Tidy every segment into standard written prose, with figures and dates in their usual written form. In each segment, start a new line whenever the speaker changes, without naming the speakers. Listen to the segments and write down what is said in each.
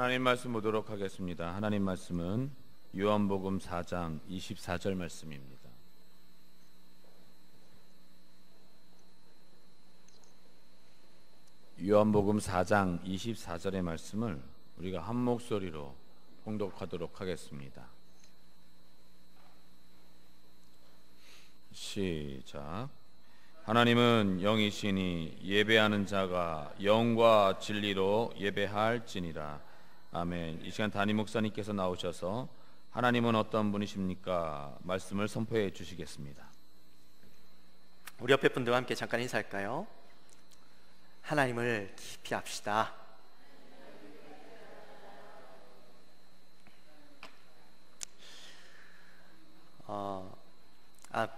하나님 말씀 보도록 하겠습니다. 하나님 말씀은 요한복음 4장 24절 말씀입니다. 요한복음 4장 24절의 말씀을 우리가 한 목소리로 봉독하도록 하겠습니다. 시작. 하나님은 영이시니 예배하는 자가 영과 진리로 예배할지니라. 아멘. 이 시간 담임 목사님께서 나오셔서 하나님은 어떤 분이십니까? 말씀을 선포해 주시겠습니다.
우리 옆에 분들과 함께 잠깐 인사할까요? 하나님을 깊이 합시다.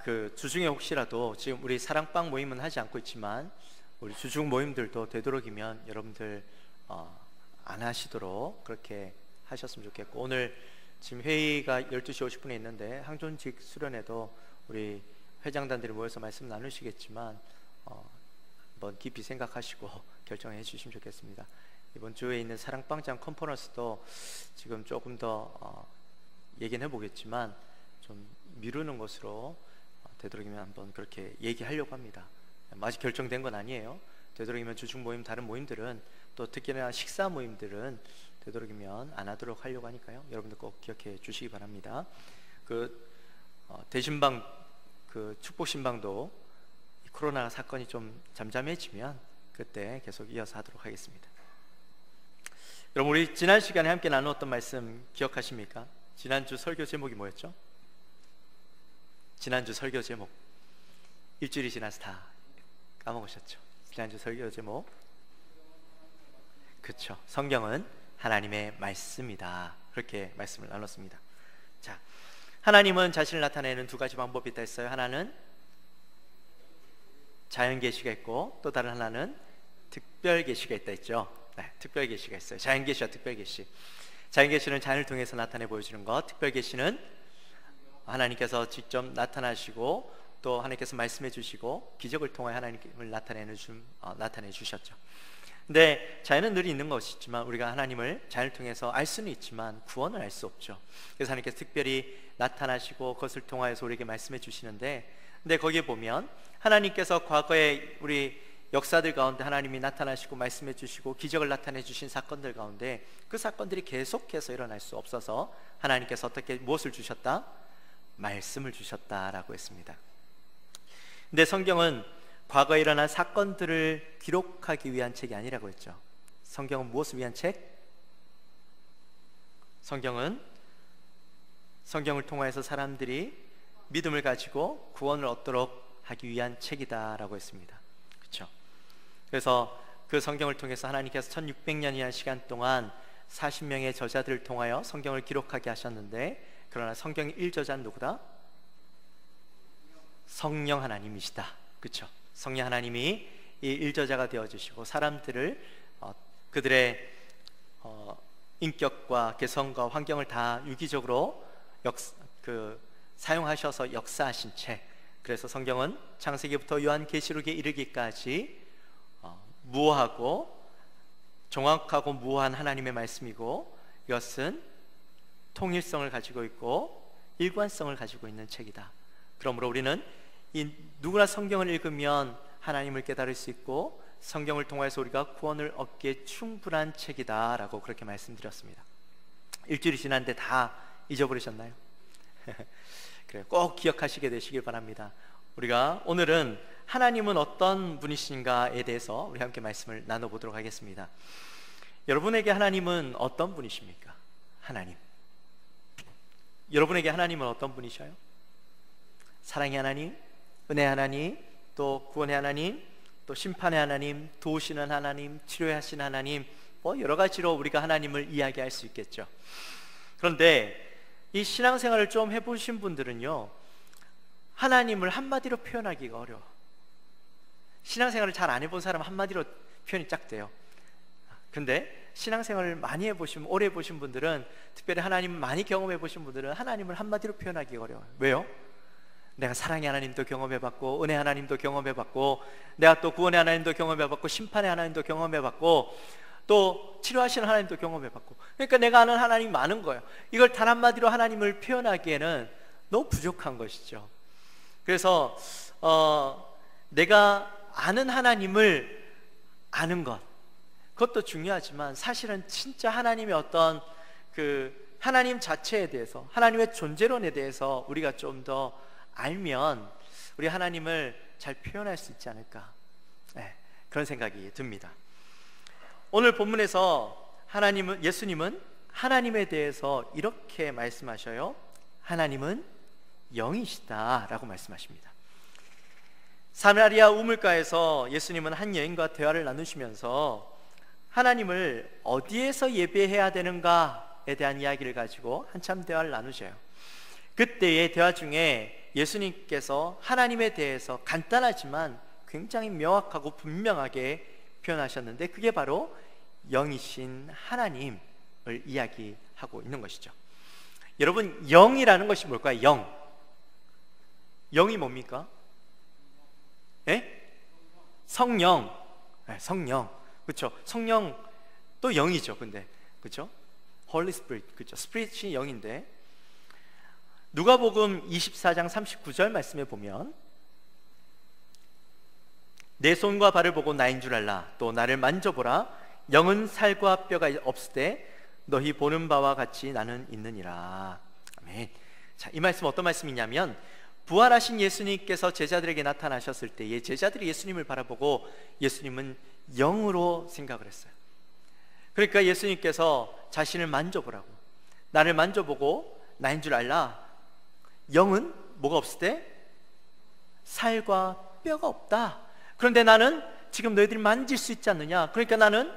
그 주중에 혹시라도 지금 우리 사랑방 모임은 하지 않고 있지만 우리 주중 모임들도 되도록이면 여러분들 안 하시도록 그렇게 하셨으면 좋겠고, 오늘 지금 회의가 12시 50분에 있는데 항존직 수련회도 우리 회장단들이 모여서 말씀 나누시겠지만 한번 깊이 생각하시고 결정해 주시면 좋겠습니다. 이번 주에 있는 사랑방장 컨퍼런스도 지금 조금 더 얘기는 해보겠지만 좀 미루는 것으로 되도록이면 한번 그렇게 얘기하려고 합니다. 아직 결정된 건 아니에요. 되도록이면 주중 모임, 다른 모임들은 또 특히나 식사 모임들은 되도록이면 안 하도록 하려고 하니까요. 여러분들 꼭 기억해 주시기 바랍니다. 대신방, 축복신방도 코로나 사건이 좀 잠잠해지면 그때 계속 이어서 하도록 하겠습니다. 여러분, 우리 지난 시간에 함께 나누었던 말씀 기억하십니까? 지난주 설교 제목이 뭐였죠? 지난주 설교 제목, 일주일이 지나서 다 까먹으셨죠? 지난주 설교 제목, 그렇죠, 성경은 하나님의 말씀이다, 그렇게 말씀을 나눴습니다. 자, 하나님은 자신을 나타내는 두 가지 방법이 있다 했어요. 하나는 자연 계시가 있고 또 다른 하나는 특별 계시가 있다 했죠. 네, 특별 계시가 있어요. 자연 계시와 특별 계시. 자연 계시는 자연을 통해서 나타내 보여주는 것, 특별 계시는 하나님께서 직접 나타나시고 또 하나님께서 말씀해 주시고 기적을 통해 하나님을 나타내 주셨죠. 근데 자연은 늘 있는 것이지만 우리가 하나님을 자연을 통해서 알 수는 있지만 구원을 알 수 없죠. 그래서 하나님께서 특별히 나타나시고 그것을 통하여서 우리에게 말씀해 주시는데, 근데 거기에 보면 하나님께서 과거에 우리 역사들 가운데 하나님이 나타나시고 말씀해 주시고 기적을 나타내 주신 사건들 가운데 그 사건들이 계속해서 일어날 수 없어서 하나님께서 무엇을 주셨다? 말씀을 주셨다라고 했습니다. 근데 성경은 과거에 일어난 사건들을 기록하기 위한 책이 아니라고 했죠. 성경은 무엇을 위한 책? 성경은 성경을 통해서 사람들이 믿음을 가지고 구원을 얻도록 하기 위한 책이다라고 했습니다. 그렇죠? 그래서 그 성경을 통해서 하나님께서 1600년이라는 시간 동안 40명의 저자들을 통하여 성경을 기록하게 하셨는데, 그러나 성경의 1저자는 누구다? 성령 하나님이시다. 그렇죠? 성령 하나님이 이 1저자가 되어주시고 사람들을 그들의 인격과 개성과 환경을 다 유기적으로 사용하셔서 역사하신 책. 그래서 성경은 창세기부터 요한계시록에 이르기까지 무오하고 정확하고 무오한 하나님의 말씀이고, 이것은 통일성을 가지고 있고 일관성을 가지고 있는 책이다. 그러므로 우리는 누구나 성경을 읽으면 하나님을 깨달을 수 있고 성경을 통해서 우리가 구원을 얻기에 충분한 책이다 라고 그렇게 말씀드렸습니다. 일주일이 지났는데 다 잊어버리셨나요? 그래, 꼭 기억하시게 되시길 바랍니다. 우리가 오늘은 하나님은 어떤 분이신가에 대해서 우리 함께 말씀을 나눠보도록 하겠습니다. 여러분에게 하나님은 어떤 분이십니까? 하나님, 여러분에게 하나님은 어떤 분이셔요? 사랑의 하나님, 은혜의 하나님, 또 구원의 하나님, 또 심판의 하나님, 도우시는 하나님, 치료하시는 하나님, 여러 가지로 우리가 하나님을 이야기할 수 있겠죠. 그런데 이 신앙생활을 좀 해보신 분들은요, 하나님을 한마디로 표현하기가 어려워. 신앙생활을 잘 안 해본 사람은 한마디로 표현이 쫙 돼요. 근데 신앙생활을 많이 해보신, 오래 해보신 분들은, 특별히 하나님을 많이 경험해보신 분들은 하나님을 한마디로 표현하기가 어려워요. 왜요? 내가 사랑의 하나님도 경험해봤고 은혜 하나님도 경험해봤고 내가 또 구원의 하나님도 경험해봤고 심판의 하나님도 경험해봤고 또 치료하시는 하나님도 경험해봤고, 그러니까 내가 아는 하나님이 많은 거예요. 이걸 단 한마디로 하나님을 표현하기에는 너무 부족한 것이죠. 그래서 내가 아는 하나님을 아는 것, 그것도 중요하지만 사실은 진짜 하나님의 어떤 그 하나님 자체에 대해서, 하나님의 존재론에 대해서 우리가 좀 더 알면 우리 하나님을 잘 표현할 수 있지 않을까, 그런 생각이 듭니다. 오늘 본문에서 예수님은 하나님에 대해서 이렇게 말씀하셔요. 하나님은 영이시다 라고 말씀하십니다. 사마리아 우물가에서 예수님은 한 여인과 대화를 나누시면서 하나님을 어디에서 예배해야 되는가에 대한 이야기를 가지고 한참 대화를 나누셔요. 그때의 대화 중에 예수님께서 하나님에 대해서 간단하지만 굉장히 명확하고 분명하게 표현하셨는데, 그게 바로 영이신 하나님을 이야기하고 있는 것이죠. 여러분, 영이라는 것이 뭘까요? 영이 뭡니까? 성령. 성령. 그렇죠. 성령 또 영이죠. 근데 그렇죠? Holy Spirit. 그렇죠. 스피릿이 영인데, 누가복음 24장 39절 말씀에 보면 내 손과 발을 보고 나인 줄 알라. 또 나를 만져보라. 영은 살과 뼈가 없으되 너희 보는 바와 같이 나는 있느니라. 아멘. 자, 이 말씀 어떤 말씀이냐면, 부활하신 예수님께서 제자들에게 나타나셨을 때에 제자들이 예수님을 바라보고 예수님은 영으로 생각을 했어요. 그러니까 예수님께서 자신을 만져보라고, 나를 만져보고 나인 줄 알라. 영은 뭐가 없을 때? 살과 뼈가 없다. 그런데 나는 지금 너희들이 만질 수 있지 않느냐, 그러니까 나는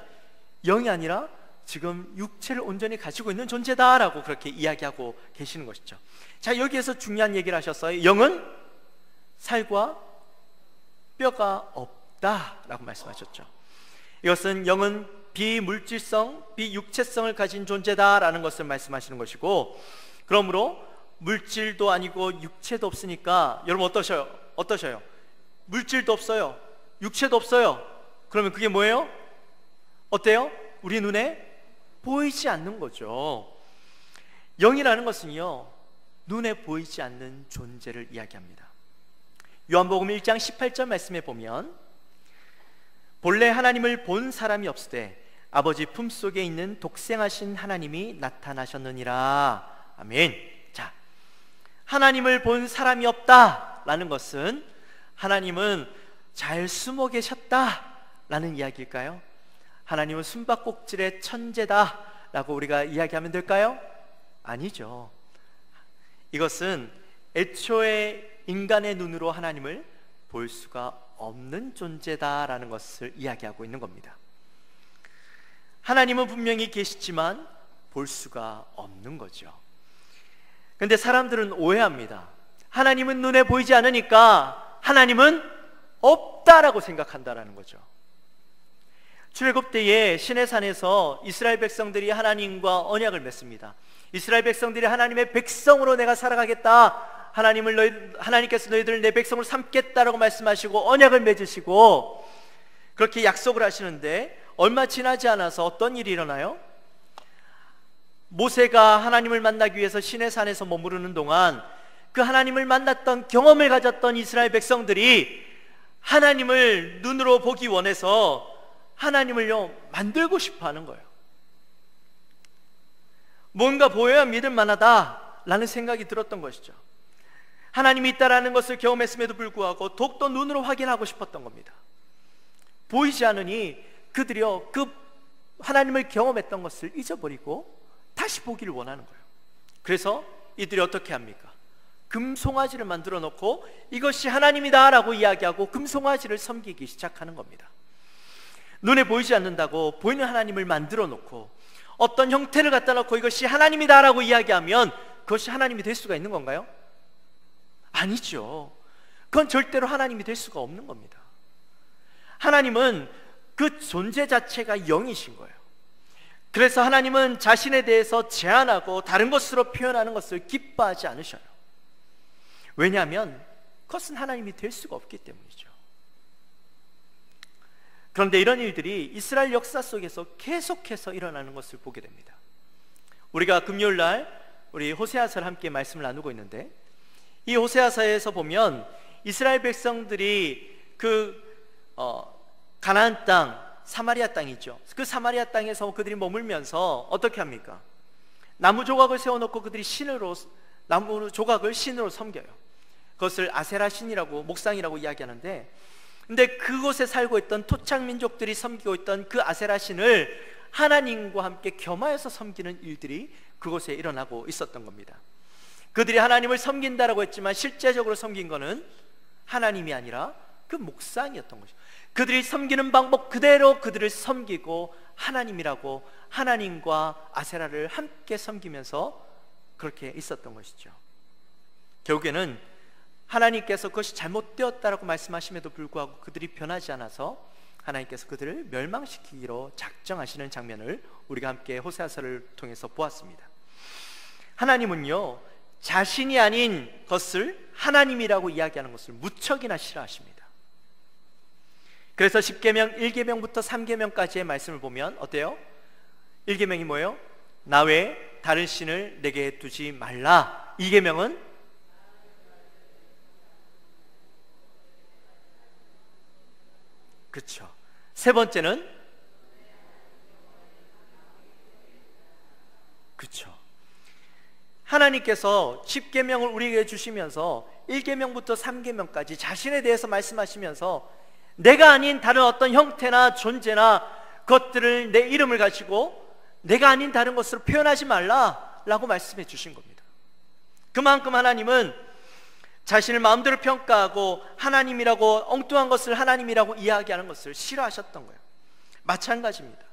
영이 아니라 지금 육체를 온전히 가지고 있는 존재다라고 그렇게 이야기하고 계시는 것이죠. 자, 여기에서 중요한 얘기를 하셨어요. 영은 살과 뼈가 없다라고 말씀하셨죠. 이것은 영은 비물질성, 비육체성을 가진 존재다라는 것을 말씀하시는 것이고, 그러므로 물질도 아니고 육체도 없으니까 여러분 어떠셔요? 물질도 없어요, 육체도 없어요. 그러면 그게 뭐예요? 어때요? 우리 눈에 보이지 않는 거죠. 영이라는 것은요, 눈에 보이지 않는 존재를 이야기합니다. 요한복음 1장 18절 말씀에 보면 본래 하나님을 본 사람이 없으되 아버지 품속에 있는 독생하신 하나님이 나타나셨느니라. 아멘. 자, 하나님을 본 사람이 없다라는 것은 하나님은 잘 숨어 계셨다라는 이야기일까요? 하나님은 숨바꼭질의 천재다라고 우리가 이야기하면 될까요? 아니죠. 이것은 애초에 인간의 눈으로 하나님을 볼 수가 없는 존재다라는 것을 이야기하고 있는 겁니다. 하나님은 분명히 계시지만 볼 수가 없는 거죠. 그런데 사람들은 오해합니다. 하나님은 눈에 보이지 않으니까 하나님은 없다라고 생각한다라는 거죠. 출애굽 때에 시내산에서 이스라엘 백성들이 하나님과 언약을 맺습니다. 이스라엘 백성들이 하나님의 백성으로 내가 살아가겠다, 하나님께서 너희들을 내 백성으로 삼겠다라고 말씀하시고 언약을 맺으시고 그렇게 약속을 하시는데, 얼마 지나지 않아서 어떤 일이 일어나요? 모세가 하나님을 만나기 위해서 시내산에서 머무르는 동안 그 하나님을 만났던 경험을 가졌던 이스라엘 백성들이 하나님을 눈으로 보기 원해서 하나님을요 만들고 싶어 하는 거예요. 뭔가 보여야 믿을 만하다라는 생각이 들었던 것이죠. 하나님이 있다라는 것을 경험했음에도 불구하고 더욱더 눈으로 확인하고 싶었던 겁니다. 보이지 않으니 그들이요 그 하나님을 경험했던 것을 잊어버리고 다시 보기를 원하는 거예요. 그래서 이들이 어떻게 합니까? 금송아지를 만들어 놓고 이것이 하나님이다 라고 이야기하고 금송아지를 섬기기 시작하는 겁니다. 눈에 보이지 않는다고 보이는 하나님을 만들어 놓고 어떤 형태를 갖다 놓고 이것이 하나님이다 라고 이야기하면 그것이 하나님이 될 수가 있는 건가요? 아니죠. 그건 절대로 하나님이 될 수가 없는 겁니다. 하나님은 그 존재 자체가 영이신 거예요. 그래서 하나님은 자신에 대해서 제한하고 다른 것으로 표현하는 것을 기뻐하지 않으셔요. 왜냐하면 그것은 하나님이 될 수가 없기 때문이죠. 그런데 이런 일들이 이스라엘 역사 속에서 계속해서 일어나는 것을 보게 됩니다. 우리가 금요일 날 우리 호세아서를 함께 말씀을 나누고 있는데, 이 호세아서에서 보면 이스라엘 백성들이 가나안 땅, 사마리아 땅이죠. 그 사마리아 땅에서 그들이 머물면서 어떻게 합니까? 나무 조각을 세워놓고 그들이 나무 조각을 신으로 섬겨요. 그것을 아세라 신이라고, 목상이라고 이야기하는데, 근데 그곳에 살고 있던 토착 민족들이 섬기고 있던 그 아세라 신을 하나님과 함께 겸하여서 섬기는 일들이 그곳에 일어나고 있었던 겁니다. 그들이 하나님을 섬긴다라고 했지만 실제적으로 섬긴 거는 하나님이 아니라 그 목상이었던 것이죠. 그들이 섬기는 방법 그대로 그들을 섬기고 하나님이라고, 하나님과 아세라를 함께 섬기면서 그렇게 있었던 것이죠. 결국에는 하나님께서 그것이 잘못되었다라고 말씀하심에도 불구하고 그들이 변하지 않아서 하나님께서 그들을 멸망시키기로 작정하시는 장면을 우리가 함께 호세아서를 통해서 보았습니다. 하나님은요, 자신이 아닌 것을 하나님이라고 이야기하는 것을 무척이나 싫어하십니다. 그래서 10계명 1계명부터 3계명까지의 말씀을 보면 어때요? 1계명이 뭐예요? 나 외에 다른 신을 내게 두지 말라. 2계명은 그렇죠. 세 번째는 그렇죠. 하나님께서 10계명을 우리에게 주시면서 1계명부터 3계명까지 자신에 대해서 말씀하시면서 내가 아닌 다른 어떤 형태나 존재나 것들을, 내 이름을 가지고 내가 아닌 다른 것으로 표현하지 말라라고 말씀해 주신 겁니다. 그만큼 하나님은 자신을 마음대로 평가하고 하나님이라고, 엉뚱한 것을 하나님이라고 이야기하는 것을 싫어하셨던 거예요. 마찬가지입니다.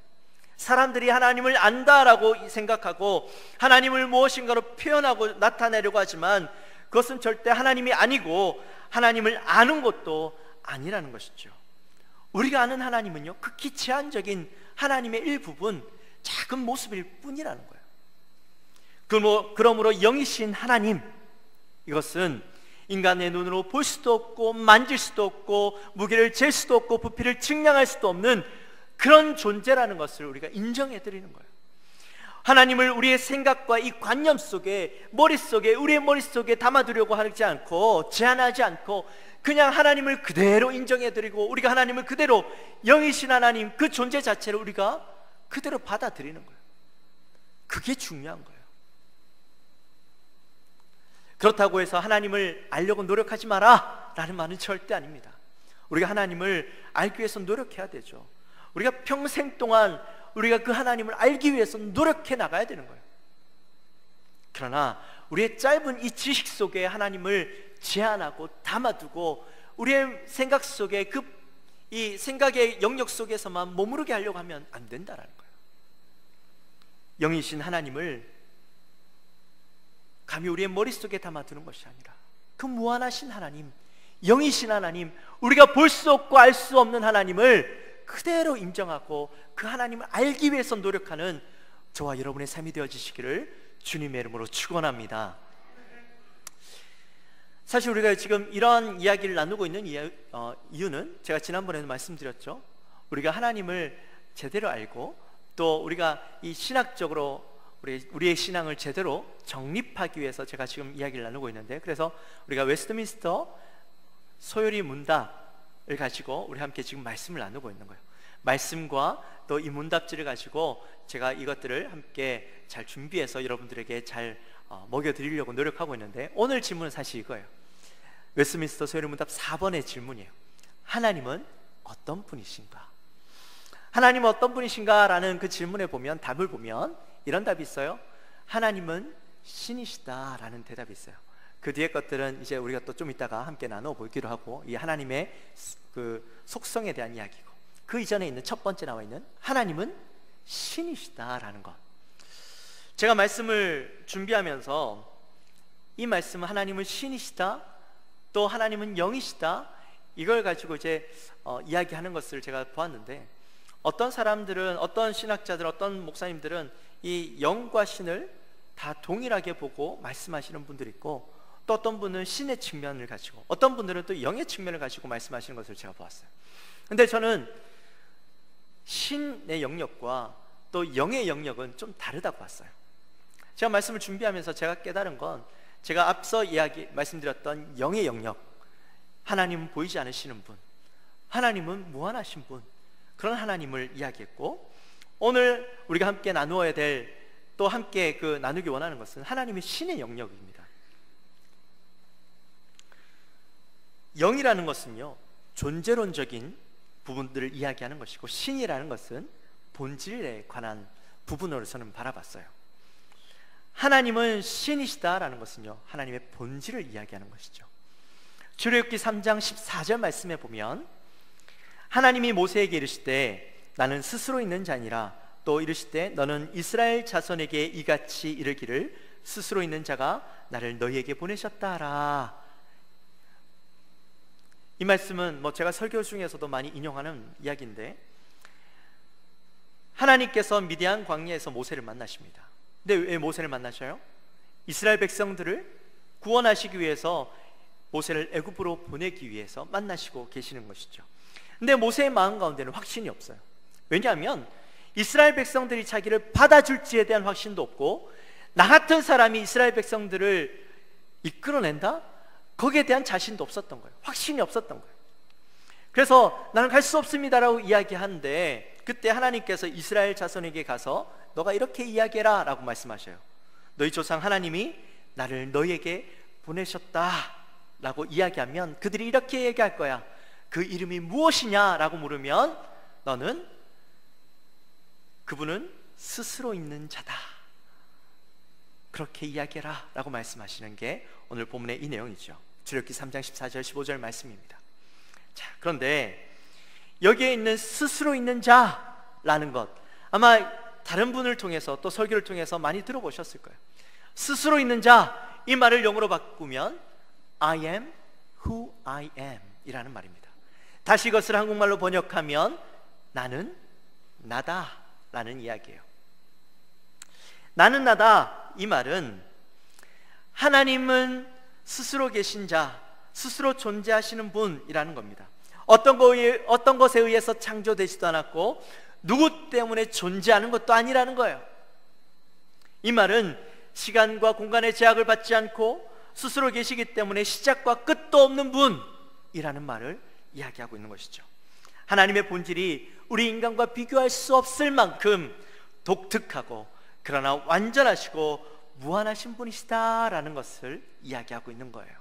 사람들이 하나님을 안다라고 생각하고 하나님을 무엇인가로 표현하고 나타내려고 하지만 그것은 절대 하나님이 아니고 하나님을 아는 것도 아니라는 것이죠. 우리가 아는 하나님은요, 극히 제한적인 하나님의 일부분, 작은 모습일 뿐이라는 거예요. 그러므로 영이신 하나님, 이것은 인간의 눈으로 볼 수도 없고 만질 수도 없고 무게를 잴 수도 없고 부피를 측량할 수도 없는 그런 존재라는 것을 우리가 인정해 드리는 거예요. 하나님을 우리의 생각과 이 관념 속에, 우리의 머릿속에 담아두려고 하지 않고, 제한하지 않고 그냥 하나님을 그대로 인정해 드리고, 우리가 하나님을 그대로, 영이신 하나님 그 존재 자체를 우리가 그대로 받아들이는 거예요. 그게 중요한 거예요. 그렇다고 해서 하나님을 알려고 노력하지 마라 라는 말은 절대 아닙니다. 우리가 하나님을 알기 위해서 노력해야 되죠. 우리가 평생 동안 우리가 그 하나님을 알기 위해서 노력해 나가야 되는 거예요. 그러나 우리의 짧은 이 지식 속에 하나님을 제한하고 담아두고 우리의 생각 속에 이 생각의 영역 속에서만 머무르게 하려고 하면 안 된다는 거예요. 영이신 하나님을 감히 우리의 머릿속에 담아두는 것이 아니라 그 무한하신 하나님, 영이신 하나님, 우리가 볼 수 없고 알 수 없는 하나님을 그대로 인정하고 그 하나님을 알기 위해서 노력하는 저와 여러분의 삶이 되어지시기를 주님의 이름으로 축원합니다. 사실 우리가 지금 이러한 이야기를 나누고 있는 이유는 제가 지난번에도 말씀드렸죠. 우리가 하나님을 제대로 알고 또 우리가 이 신학적으로 우리의 신앙을 제대로 정립하기 위해서 제가 지금 이야기를 나누고 있는데, 그래서 우리가 웨스트민스터 소요리 문답을 가지고 우리 함께 지금 말씀을 나누고 있는 거예요. 말씀과 또 이 문답지를 가지고 제가 이것들을 함께 잘 준비해서 여러분들에게 잘 먹여드리려고 노력하고 있는데, 오늘 질문은 사실 이거예요. 웨스트민스터 소요리 문답 4번의 질문이에요. 하나님은 어떤 분이신가? 하나님은 어떤 분이신가? 라는 그 질문에 보면, 답을 보면 이런 답이 있어요. 하나님은 신이시다 라는 대답이 있어요. 그 뒤에 것들은 이제 우리가 또 좀 이따가 함께 나눠보기로 하고, 이 하나님의 그 속성에 대한 이야기고, 그 이전에 있는 첫 번째 나와 있는 하나님은 신이시다 라는 것, 제가 말씀을 준비하면서 이 말씀은 하나님은 신이시다, 또 하나님은 영이시다, 이걸 가지고 이제 이야기하는 것을 제가 보았는데, 어떤 사람들은, 어떤 신학자들, 어떤 목사님들은 이 영과 신을 다 동일하게 보고 말씀하시는 분들이 있고, 또 어떤 분은 신의 측면을 가지고, 어떤 분들은 또 영의 측면을 가지고 말씀하시는 것을 제가 보았어요. 근데 저는 신의 영역과 또 영의 영역은 좀 다르다고 봤어요. 제가 말씀을 준비하면서 제가 깨달은 건, 제가 앞서 말씀드렸던 영의 영역, 하나님은 보이지 않으시는 분, 하나님은 무한하신 분, 그런 하나님을 이야기했고, 오늘 우리가 함께 나누어야 될, 또 함께 나누기 원하는 것은 하나님의 신의 영역입니다. 영이라는 것은요, 존재론적인 부분들을 이야기하는 것이고, 신이라는 것은 본질에 관한 부분으로 저는 바라봤어요. 하나님은 신이시다라는 것은요, 하나님의 본질을 이야기하는 것이죠. 출애굽기 3장 14절 말씀에 보면, 하나님이 모세에게 이르시되 나는 스스로 있는 자니라, 또 이르시되 너는 이스라엘 자손에게 이같이 이르기를 스스로 있는 자가 나를 너희에게 보내셨다 하라. 이 말씀은 제가 설교 중에서도 많이 인용하는 이야기인데, 하나님께서 미디안 광야에서 모세를 만나십니다. 근데 왜 모세를 만나셔요? 이스라엘 백성들을 구원하시기 위해서 모세를 애굽으로 보내기 위해서 만나시고 계시는 것이죠. 근데 모세의 마음 가운데는 확신이 없어요. 왜냐하면 이스라엘 백성들이 자기를 받아줄지에 대한 확신도 없고, 나 같은 사람이 이스라엘 백성들을 이끌어낸다? 거기에 대한 자신도 없었던 거예요. 확신이 없었던 거예요. 그래서 나는 갈 수 없습니다라고 이야기하는데, 그때 하나님께서 이스라엘 자손에게 가서 너가 이렇게 이야기해라 라고 말씀하셔요. 너희 조상 하나님이 나를 너희에게 보내셨다 라고 이야기하면 그들이 이렇게 얘기할 거야. 그 이름이 무엇이냐 라고 물으면 너는 그분은 스스로 있는 자다, 그렇게 이야기해라 라고 말씀하시는 게 오늘 본문의 이 내용이죠. 출애굽기 3장 14절 15절 말씀입니다. 자, 그런데 여기에 있는 스스로 있는 자라는 것, 아마 다른 분을 통해서 또 설교를 통해서 많이 들어보셨을 거예요. 스스로 있는 자, 이 말을 영어로 바꾸면 I am who I am 이라는 말입니다. 다시 이것을 한국말로 번역하면 나는 나다 라는 이야기예요. 나는 나다, 이 말은 하나님은 스스로 계신 자, 스스로 존재하시는 분이라는 겁니다. 어떤 것에 의해서 창조되지도 않았고 누구 때문에 존재하는 것도 아니라는 거예요. 이 말은 시간과 공간의 제약을 받지 않고 스스로 계시기 때문에 시작과 끝도 없는 분이라는 말을 이야기하고 있는 것이죠. 하나님의 본질이 우리 인간과 비교할 수 없을 만큼 독특하고 그러나 완전하시고 무한하신 분이시다라는 것을 이야기하고 있는 거예요.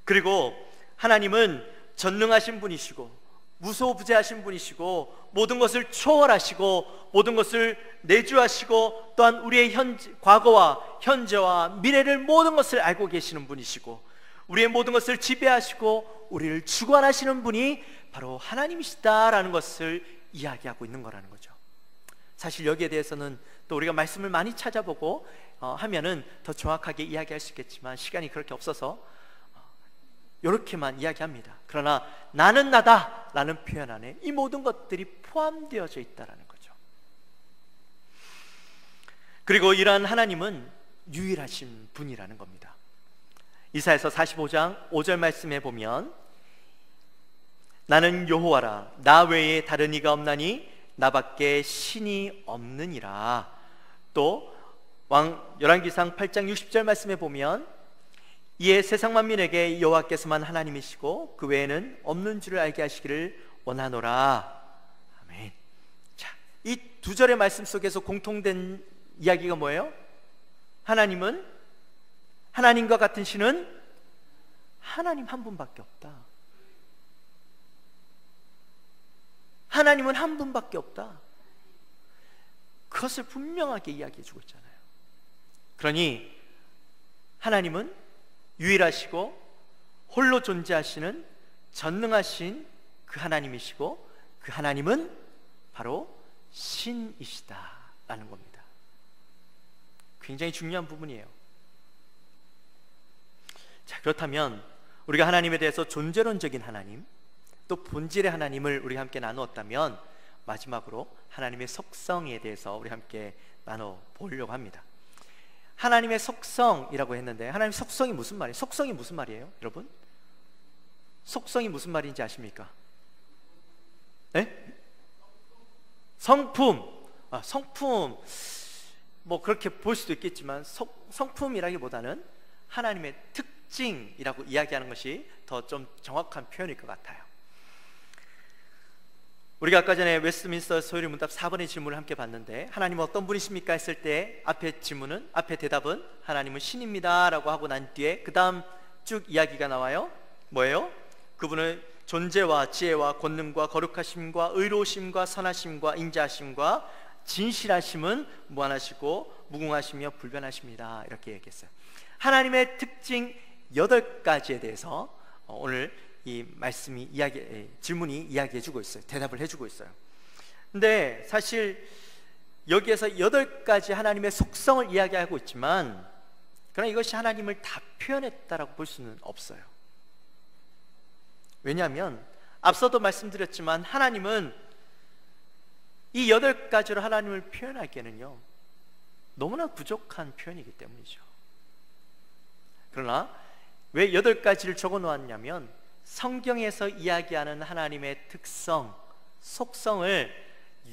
그리고 하나님은 전능하신 분이시고 무소부재하신 분이시고 모든 것을 초월하시고 모든 것을 내주하시고 또한 우리의 과거와 현재와 미래를 모든 것을 알고 계시는 분이시고 우리의 모든 것을 지배하시고 우리를 주관하시는 분이 바로 하나님이시다라는 것을 이야기하고 있는 거라는 거죠. 사실 여기에 대해서는 또 우리가 말씀을 많이 찾아보고 하면은 더 정확하게 이야기할 수 있겠지만 시간이 그렇게 없어서 이렇게만 이야기합니다. 그러나 나는 나다 라는 표현 안에 이 모든 것들이 포함되어져 있다는 거죠. 그리고 이러한 하나님은 유일하신 분이라는 겁니다. 이사야서 45장 5절 말씀에 보면 나는 여호와라 나 외에 다른 이가 없나니 나밖에 신이 없느니라. 또 열왕기상 8장 60절 말씀에 보면 이에 세상 만민에게 여호와께서만 하나님이시고 그 외에는 없는 줄을 알게 하시기를 원하노라. 아멘. 자, 이 두 절의 말씀 속에서 공통된 이야기가 뭐예요? 하나님과 같은 신은 하나님 한 분밖에 없다. 하나님은 한 분밖에 없다. 그것을 분명하게 이야기해 주고 있잖아요. 그러니 하나님은 유일하시고 홀로 존재하시는 전능하신 그 하나님이시고 그 하나님은 바로 신이시다라는 겁니다. 굉장히 중요한 부분이에요. 자, 그렇다면 우리가 하나님에 대해서 존재론적인 하나님 또 본질의 하나님을 우리 함께 나누었다면 마지막으로 하나님의 속성에 대해서 우리 함께 나눠보려고 합니다. 하나님의 속성이라고 했는데 하나님의 속성이 무슨 말이에요? 속성이 무슨 말이에요? 여러분? 속성이 무슨 말인지 아십니까? 네? 성품 뭐 그렇게 볼 수도 있겠지만 성품이라기보다는 하나님의 특징이라고 이야기하는 것이 더 좀 정확한 표현일 것 같아요. 우리가 아까 전에 웨스트민스터 소유리 문답 4번의 질문을 함께 봤는데, 하나님은 어떤 분이십니까 했을 때 앞에 대답은 하나님은 신입니다 라고 하고 난 뒤에 그 다음 쭉 이야기가 나와요. 뭐예요? 그분은 존재와 지혜와 권능과 거룩하심과 의로우심과 선하심과 인자하심과 진실하심은 무한하시고 무궁하시며 불변하십니다, 이렇게 얘기했어요. 하나님의 특징 8가지에 대해서 오늘 이 말씀이 질문이 이야기해주고 있어요. 대답을 해주고 있어요. 근데 사실 여기에서 8가지 하나님의 속성을 이야기하고 있지만, 그러나 이것이 하나님을 다 표현했다라고 볼 수는 없어요. 왜냐하면 앞서도 말씀드렸지만 하나님은 이 8가지로 하나님을 표현하기에는요 너무나 부족한 표현이기 때문이죠. 그러나 왜 8가지를 적어 놓았냐면, 성경에서 이야기하는 하나님의 특성, 속성을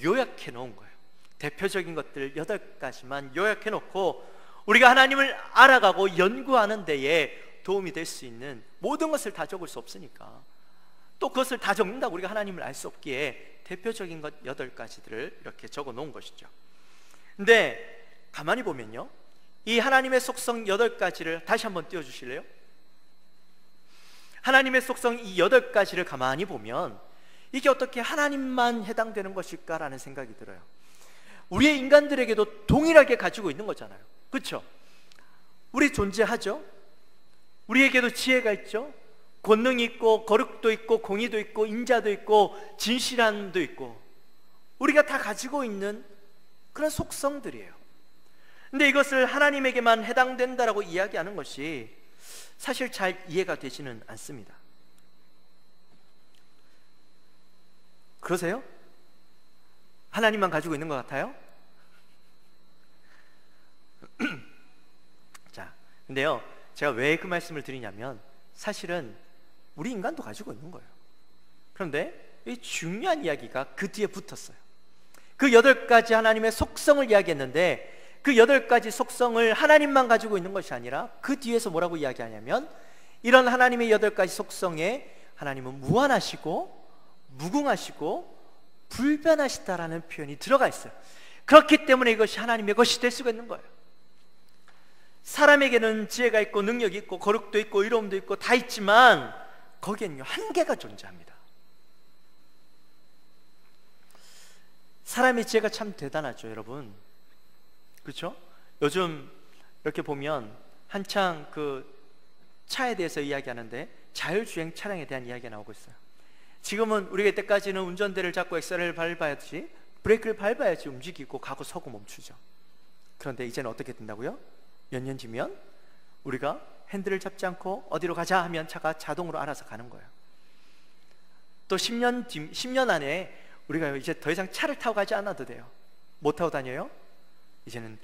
요약해 놓은 거예요. 대표적인 것들 8가지만 요약해 놓고 우리가 하나님을 알아가고 연구하는 데에 도움이 될 수 있는, 모든 것을 다 적을 수 없으니까, 또 그것을 다 적는다고 우리가 하나님을 알 수 없기에 대표적인 것 8가지들을 이렇게 적어 놓은 것이죠. 근데 가만히 보면요, 이 하나님의 속성 8가지를 다시 한번 띄워주실래요? 하나님의 속성 이 8가지를 가만히 보면 이게 어떻게 하나님만 해당되는 것일까라는 생각이 들어요. 우리의 인간들에게도 동일하게 가지고 있는 거잖아요. 그렇죠? 우리 존재하죠? 우리에게도 지혜가 있죠? 권능이 있고 거룩도 있고 공의도 있고 인자도 있고 진실함도 있고, 우리가 다 가지고 있는 그런 속성들이에요. 근데 이것을 하나님에게만 해당된다라고 이야기하는 것이 사실 잘 이해가 되지는 않습니다. 그러세요? 하나님만 가지고 있는 것 같아요? 자, 근데요, 제가 왜 그 말씀을 드리냐면 사실은 우리 인간도 가지고 있는 거예요. 그런데 이 중요한 이야기가 그 뒤에 붙었어요. 그 8가지 하나님의 속성을 이야기했는데, 그 8가지 속성을 하나님만 가지고 있는 것이 아니라 그 뒤에서 뭐라고 이야기하냐면, 이런 하나님의 8가지 속성에 하나님은 무한하시고 무궁하시고 불변하시다라는 표현이 들어가 있어요. 그렇기 때문에 이것이 하나님의 것이 될 수가 있는 거예요. 사람에게는 지혜가 있고 능력이 있고 거룩도 있고 의로움도 있고 다 있지만 거기에는요 한계가 존재합니다. 사람의 지혜가 참 대단하죠, 여러분. 그렇죠? 요즘 이렇게 보면 한창 그 차에 대해서 이야기하는데 자율주행 차량에 대한 이야기가 나오고 있어요. 지금은 우리가 이때까지는 운전대를 잡고 엑셀을 밟아야지, 브레이크를 밟아야지 움직이고 가고 서고 멈추죠. 그런데 이제는 어떻게 된다고요? 몇 년 뒤면 우리가 핸들을 잡지 않고 어디로 가자 하면 차가 자동으로 알아서 가는 거예요. 또 10년 안에 우리가 이제 더 이상 차를 타고 가지 않아도 돼요. 뭐 타고 다녀요? 이제는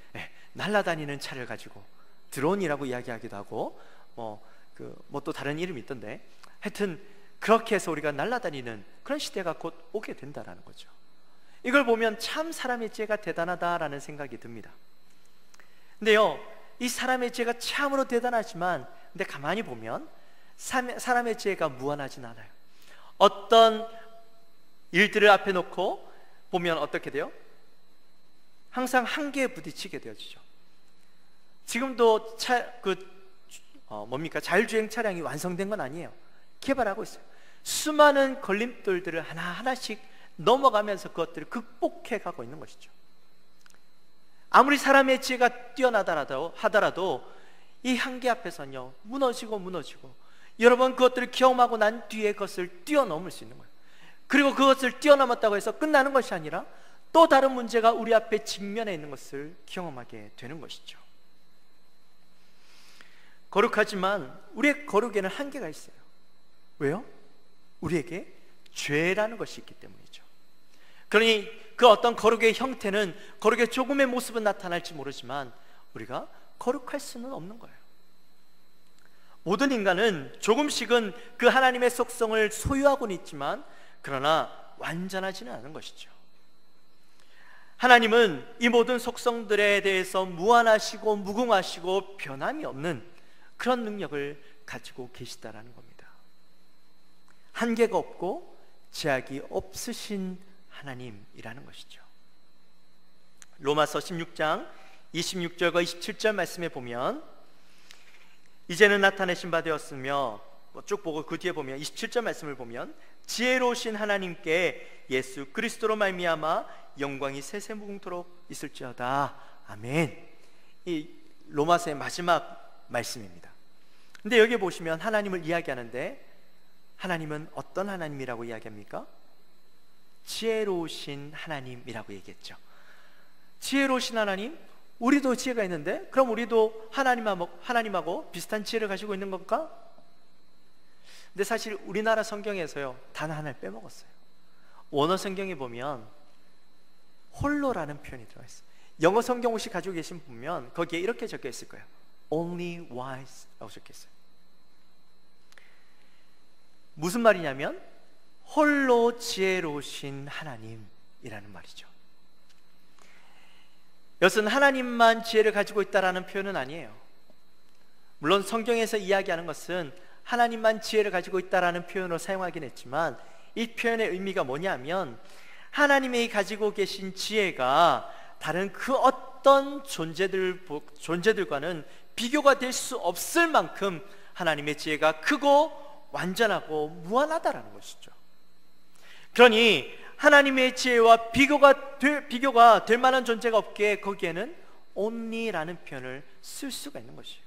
날아다니는 차를 가지고 드론이라고 이야기하기도 하고 뭐 또 다른 이름이 있던데, 하여튼 그렇게 해서 우리가 날아다니는 그런 시대가 곧 오게 된다라는 거죠. 이걸 보면 참 사람의 지혜가 대단하다라는 생각이 듭니다. 근데요, 이 사람의 지혜가 참으로 대단하지만, 근데 가만히 보면 사람의 지혜가 무한하진 않아요. 어떤 일들을 앞에 놓고 보면 어떻게 돼요? 항상 한계에 부딪히게 되어지죠. 지금도 자율주행 차량이 완성된 건 아니에요. 개발하고 있어요. 수많은 걸림돌들을 하나하나씩 넘어가면서 그것들을 극복해 가고 있는 것이죠. 아무리 사람의 지혜가 뛰어나더라도 이 한계 앞에서는요 무너지고 여러 번 그것들을 경험하고 난 뒤에 그것을 뛰어넘을 수 있는 거예요. 그리고 그것을 뛰어넘었다고 해서 끝나는 것이 아니라 또 다른 문제가 우리 앞에 직면해 있는 것을 경험하게 되는 것이죠. 거룩하지만 우리의 거룩에는 한계가 있어요. 왜요? 우리에게 죄라는 것이 있기 때문이죠. 그러니 그 어떤 거룩의 형태는, 거룩의 조금의 모습은 나타날지 모르지만 우리가 거룩할 수는 없는 거예요. 모든 인간은 조금씩은 그 하나님의 속성을 소유하고는 있지만 그러나 완전하지는 않은 것이죠. 하나님은 이 모든 속성들에 대해서 무한하시고 무궁하시고 변함이 없는 그런 능력을 가지고 계시다라는 겁니다. 한계가 없고 제약이 없으신 하나님이라는 것이죠. 로마서 16장 26절과 27절 말씀에 보면 이제는 나타내신 바 되었으며 쭉 보고 그 뒤에 보면 27절 말씀을 보면 지혜로우신 하나님께 예수 그리스도로 말미암아 영광이 세세무궁토록 있을지어다. 아멘. 이 로마서의 마지막 말씀입니다. 근데 여기 보시면 하나님을 이야기하는데 하나님은 어떤 하나님이라고 이야기합니까? 지혜로우신 하나님이라고 얘기했죠. 지혜로우신 하나님? 우리도 지혜가 있는데 그럼 우리도 하나님하고 비슷한 지혜를 가지고 있는 건가? 근데 사실 우리나라 성경에서요 단 하나를 빼먹었어요. 원어 성경에 보면 홀로라는 표현이 들어가 있어요. 영어 성경 혹시 가지고 계신 분 보면 거기에 이렇게 적혀 있을 거예요. Only wise 라고 적혀 있어요. 무슨 말이냐면 홀로 지혜로우신 하나님이라는 말이죠. 이것은 하나님만 지혜를 가지고 있다라는 표현은 아니에요. 물론 성경에서 이야기하는 것은 하나님만 지혜를 가지고 있다라는 표현으로 사용하긴 했지만 이 표현의 의미가 뭐냐면 하나님이 가지고 계신 지혜가 다른 그 어떤 존재들과는 비교가 될 수 없을 만큼 하나님의 지혜가 크고 완전하고 무한하다라는 것이죠. 그러니 하나님의 지혜와 비교가 될 만한 존재가 없기에 거기에는 only라는 표현을 쓸 수가 있는 것이에요.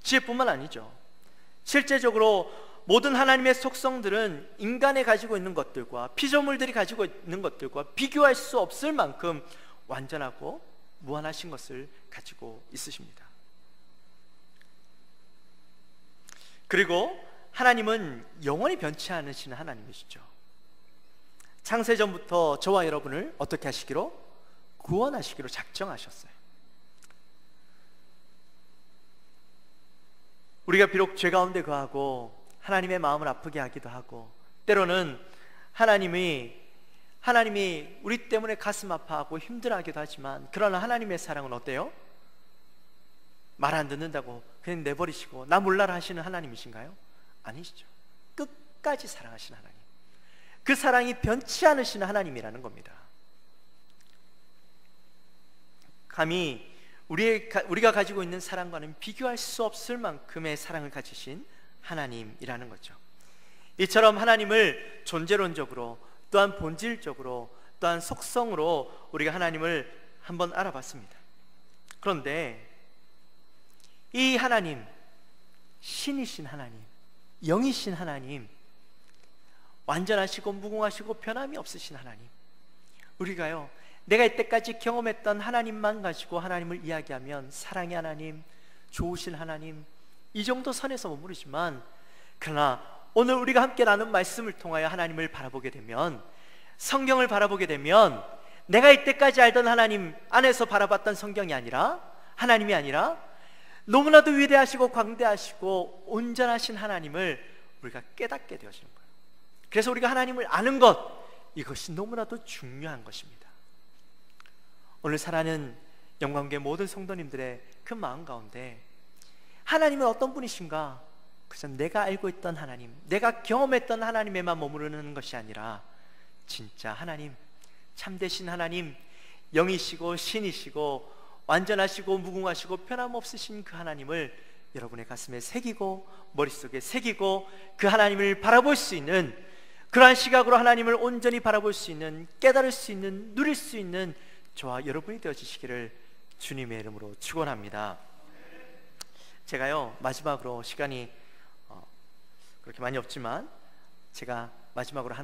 지혜뿐만 아니죠. 실제적으로 모든 하나님의 속성들은 인간이 가지고 있는 것들과 피조물들이 가지고 있는 것들과 비교할 수 없을 만큼 완전하고 무한하신 것을 가지고 있으십니다. 그리고 하나님은 영원히 변치 않으시는 하나님이시죠. 창세전부터 저와 여러분을 어떻게 하시기로? 구원하시기로 작정하셨어요. 우리가 비록 죄 가운데 거하고 하나님의 마음을 아프게 하기도 하고 때로는 하나님이 우리 때문에 가슴 아파하고 힘들어하기도 하지만 그러나 하나님의 사랑은 어때요? 말 안 듣는다고 그냥 내버리시고 나 몰라라 하시는 하나님이신가요? 아니시죠. 끝까지 사랑하시는 하나님, 그 사랑이 변치 않으시는 하나님이라는 겁니다. 감히 우리가 가지고 있는 사랑과는 비교할 수 없을 만큼의 사랑을 가지신 하나님이라는 거죠. 이처럼 하나님을 존재론적으로 또한 본질적으로 또한 속성으로 우리가 하나님을 한번 알아봤습니다. 그런데 이 하나님, 신이신 하나님, 영이신 하나님, 완전하시고 무궁하시고 변함이 없으신 하나님, 우리가요 내가 이때까지 경험했던 하나님만 가지고 하나님을 이야기하면 사랑의 하나님, 좋으신 하나님, 이 정도 선에서 머무르지만 그러나 오늘 우리가 함께 나눈 말씀을 통하여 하나님을 바라보게 되면, 성경을 바라보게 되면 내가 이때까지 알던 하나님 안에서 바라봤던 성경이 아니라, 하나님이 아니라 너무나도 위대하시고 광대하시고 온전하신 하나님을 우리가 깨닫게 되어지는 거예요. 그래서 우리가 하나님을 아는 것, 이것이 너무나도 중요한 것입니다. 오늘 사랑하는 영광교회 모든 성도님들의 그 마음 가운데 하나님은 어떤 분이신가? 그래서 내가 알고 있던 하나님, 내가 경험했던 하나님에만 머무르는 것이 아니라 진짜 하나님, 참되신 하나님, 영이시고 신이시고 완전하시고 무궁하시고 변함없으신 그 하나님을 여러분의 가슴에 새기고 머릿속에 새기고 그 하나님을 바라볼 수 있는, 그러한 시각으로 하나님을 온전히 바라볼 수 있는, 깨달을 수 있는, 누릴 수 있는 저와 여러분이 되어주시기를 주님의 이름으로 축원합니다. 제가요 마지막으로 시간이 그렇게 많이 없지만 제가 마지막으로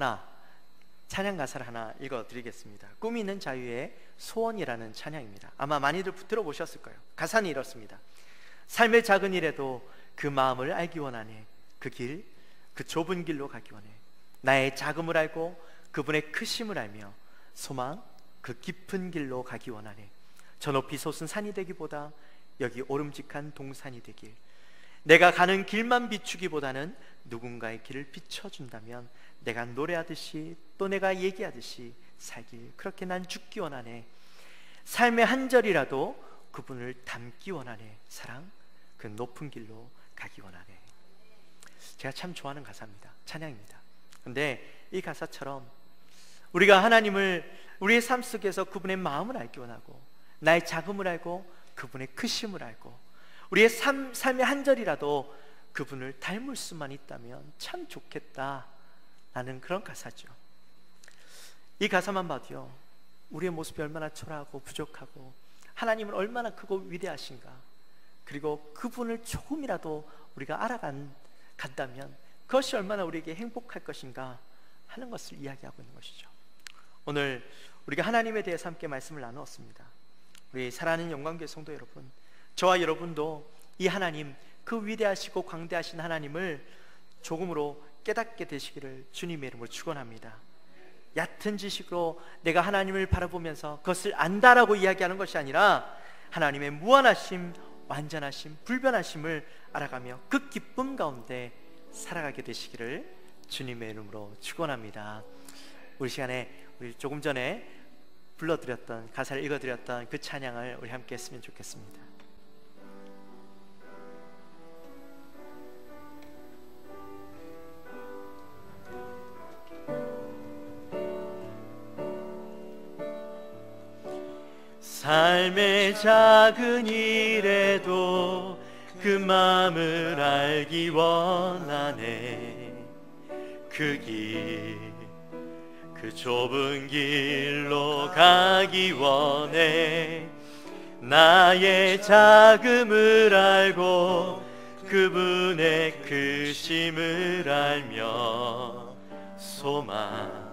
찬양 가사를 하나 읽어드리겠습니다. 꿈이 있는 자유의 소원이라는 찬양입니다. 아마 많이들 들어보셨을 거예요. 가사는 이렇습니다. 삶의 작은 일에도 그 마음을 알기 원하네. 그 길, 그 좁은 길로 가기 원해. 나의 작음을 알고 그분의 크심을 알며 소망 그 깊은 길로 가기 원하네. 저 높이 솟은 산이 되기보다 여기 오름직한 동산이 되길, 내가 가는 길만 비추기보다는 누군가의 길을 비춰준다면 내가 노래하듯이 또 내가 얘기하듯이 살길, 그렇게 난 죽기 원하네. 삶의 한 절이라도 그분을 닮기 원하네. 사랑, 그 높은 길로 가기 원하네. 제가 참 좋아하는 가사입니다. 찬양입니다. 근데 이 가사처럼 우리가 하나님을 우리의 삶 속에서 그분의 마음을 알기 원하고, 나의 작음을 알고 그분의 크심을 알고, 우리의 삶의 한 절이라도 그분을 닮을 수만 있다면 참 좋겠다 라는 그런 가사죠. 이 가사만 봐도요, 우리의 모습이 얼마나 초라하고 부족하고 하나님은 얼마나 크고 위대하신가, 그리고 그분을 조금이라도 우리가 알아간다면 그것이 얼마나 우리에게 행복할 것인가 하는 것을 이야기하고 있는 것이죠. 오늘 우리가 하나님에 대해서 함께 말씀을 나누었습니다. 우리 사랑하는 영광교회 성도 여러분, 저와 여러분도 이 하나님, 그 위대하시고 광대하신 하나님을 조금으로 깨닫게 되시기를 주님의 이름으로 축원합니다. 얕은 지식으로 내가 하나님을 바라보면서 그것을 안다라고 이야기하는 것이 아니라 하나님의 무한하심, 완전하심, 불변하심을 알아가며 그 기쁨 가운데 살아가게 되시기를 주님의 이름으로 축원합니다. 우리 시간에 우리 조금 전에 불러드렸던, 가사를 읽어드렸던 그 찬양을 우리 함께 했으면 좋겠습니다. 삶의 작은 일에도 그 마음을 알기 원하네. 그 길, 그 좁은 길로 가기 원해. 나의 작음을 알고 그분의 크심을 알며 소망,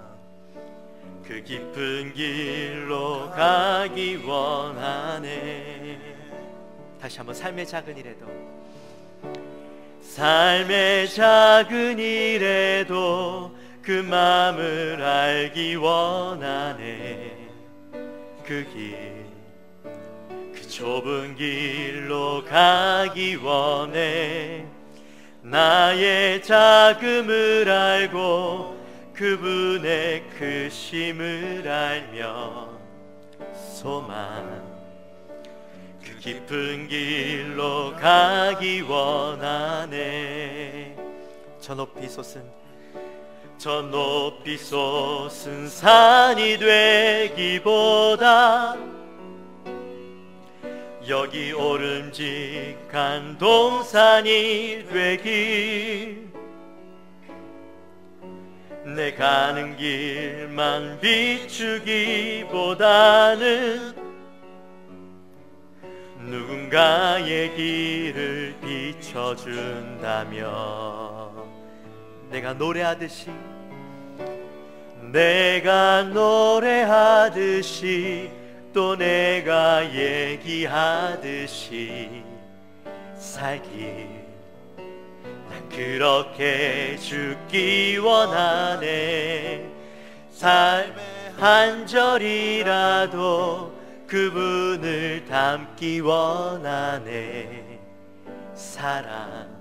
그 깊은 길로 가기 원하네. 다시 한번 삶의 작은 일에도, 삶의 작은 일에도 그 마음을 알기 원하네. 그 길, 그 좁은 길로 가기 원해. 나의 작음을 알고 그분의 크심을 알며 소망, 그 깊은 길로 가기 원하네. 저 높이 솟은 산이 되기보다 여기 오름직한 동산이 되길, 내 가는 길만 비추기보다는 누군가의 길을 비춰준다며, 내가 노래하듯이 또 내가 얘기하듯이 살길, 난 그렇게 죽기 원하네. 삶의 한 절이라도 그분을 닮기 원하네. 사랑,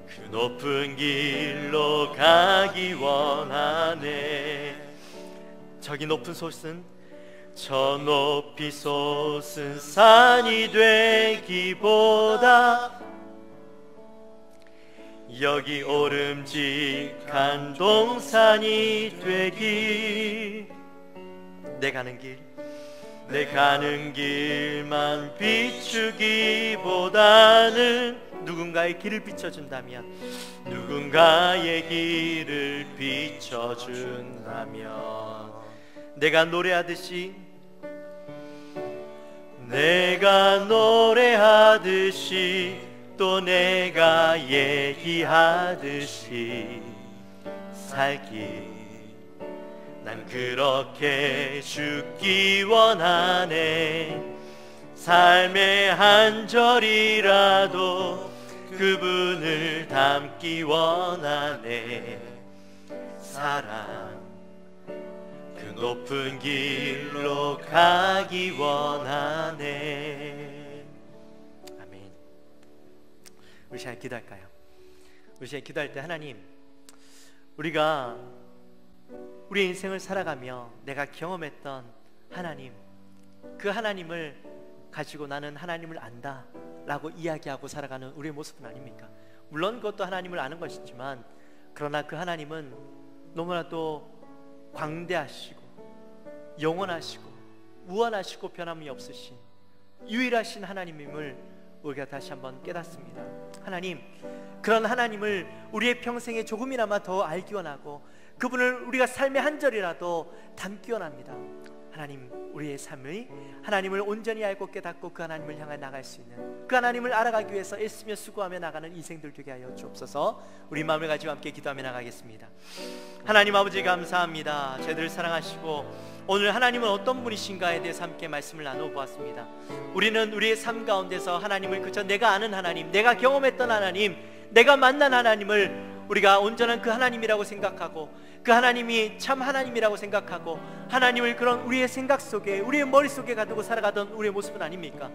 그 높은 길로 가기 원하네. 저 높이 솟은 산이 되기보다 여기 오름직한 동산이 되길, 내 가는 길만 비추기보다는 누군가의 길을 비춰준다면, 내가 노래하듯이 또 내가 얘기하듯이 살길, 난 그렇게 죽기 원하네. 삶의 한 절이라도 그분을 닮기 원하네. 사랑, 그 높은 길로 가기 원하네. 아멘. 우리 시간 기도할까요? 우리 시간 기도할 때, 하나님, 우리가 우리 인생을 살아가며 내가 경험했던 하나님, 그 하나님을 가지고 나는 하나님을 안다 라고 이야기하고 살아가는 우리의 모습은 아닙니까? 물론 그것도 하나님을 아는 것이지만, 그러나 그 하나님은 너무나도 광대하시고 영원하시고 무한하시고 변함이 없으신 유일하신 하나님임을 우리가 다시 한번 깨닫습니다. 하나님, 그런 하나님을 우리의 평생에 조금이나마 더 알기 원하고 그분을 우리가 삶의 한 절이라도 담기 원합니다. 하나님, 우리의 삶의 하나님을 온전히 알고 깨닫고 그 하나님을 향해 나갈 수 있는, 그 하나님을 알아가기 위해서 애쓰며 수고하며 나가는 인생들 되게 하여 주옵소서. 우리 마음을 가지고 함께 기도하며 나가겠습니다. 하나님 아버지, 감사합니다. 저희들을 사랑하시고 오늘 하나님은 어떤 분이신가에 대해서 함께 말씀을 나눠보았습니다. 우리는 우리의 삶 가운데서 하나님을 그저 내가 아는 하나님, 내가 경험했던 하나님, 내가 만난 하나님을 우리가 온전한 그 하나님이라고 생각하고, 그 하나님이 참 하나님이라고 생각하고, 하나님을 그런 우리의 생각 속에, 우리의 머릿속에 가두고 살아가던 우리의 모습은 아닙니까?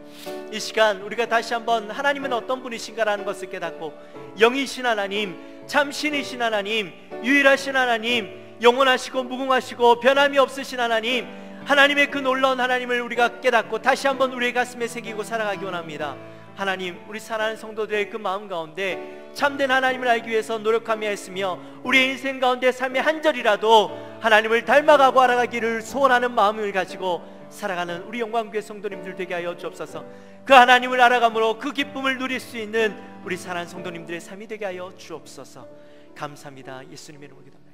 이 시간 우리가 다시 한번 하나님은 어떤 분이신가라는 것을 깨닫고, 영이신 하나님, 참 신이신 하나님, 유일하신 하나님, 영원하시고 무궁하시고 변함이 없으신 하나님, 하나님의 그 놀라운 하나님을 우리가 깨닫고 다시 한번 우리의 가슴에 새기고 살아가기 원합니다. 하나님, 우리 사랑하는 성도들의 그 마음 가운데 참된 하나님을 알기 위해서 노력하며 했으며 우리의 인생 가운데 삶의 한 절이라도 하나님을 닮아가고 알아가기를 소원하는 마음을 가지고 살아가는 우리 영광교회 성도님들 되게 하여 주옵소서. 그 하나님을 알아감으로 그 기쁨을 누릴 수 있는 우리 사랑하는 성도님들의 삶이 되게 하여 주옵소서. 감사합니다. 예수님의 이름으로 기도합니다.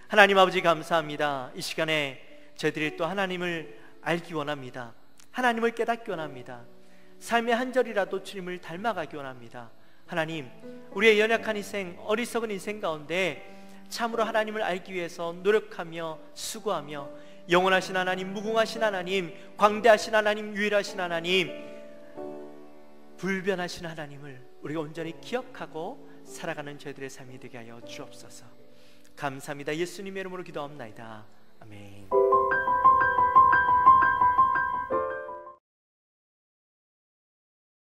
하나님 아버지, 감사합니다. 이 시간에 저희들이 또 하나님을 알기 원합니다. 하나님을 깨닫기 원합니다. 삶의 한 절이라도 주님을 닮아가기 원합니다. 하나님, 우리의 연약한 인생, 어리석은 인생 가운데 참으로 하나님을 알기 위해서 노력하며 수고하며 영원하신 하나님, 무궁하신 하나님, 광대하신 하나님, 유일하신 하나님, 불변하신 하나님을 우리가 온전히 기억하고 살아가는 저희들의 삶이 되게 하여 주옵소서. 감사합니다. 예수님의 이름으로 기도합나이다. 아멘.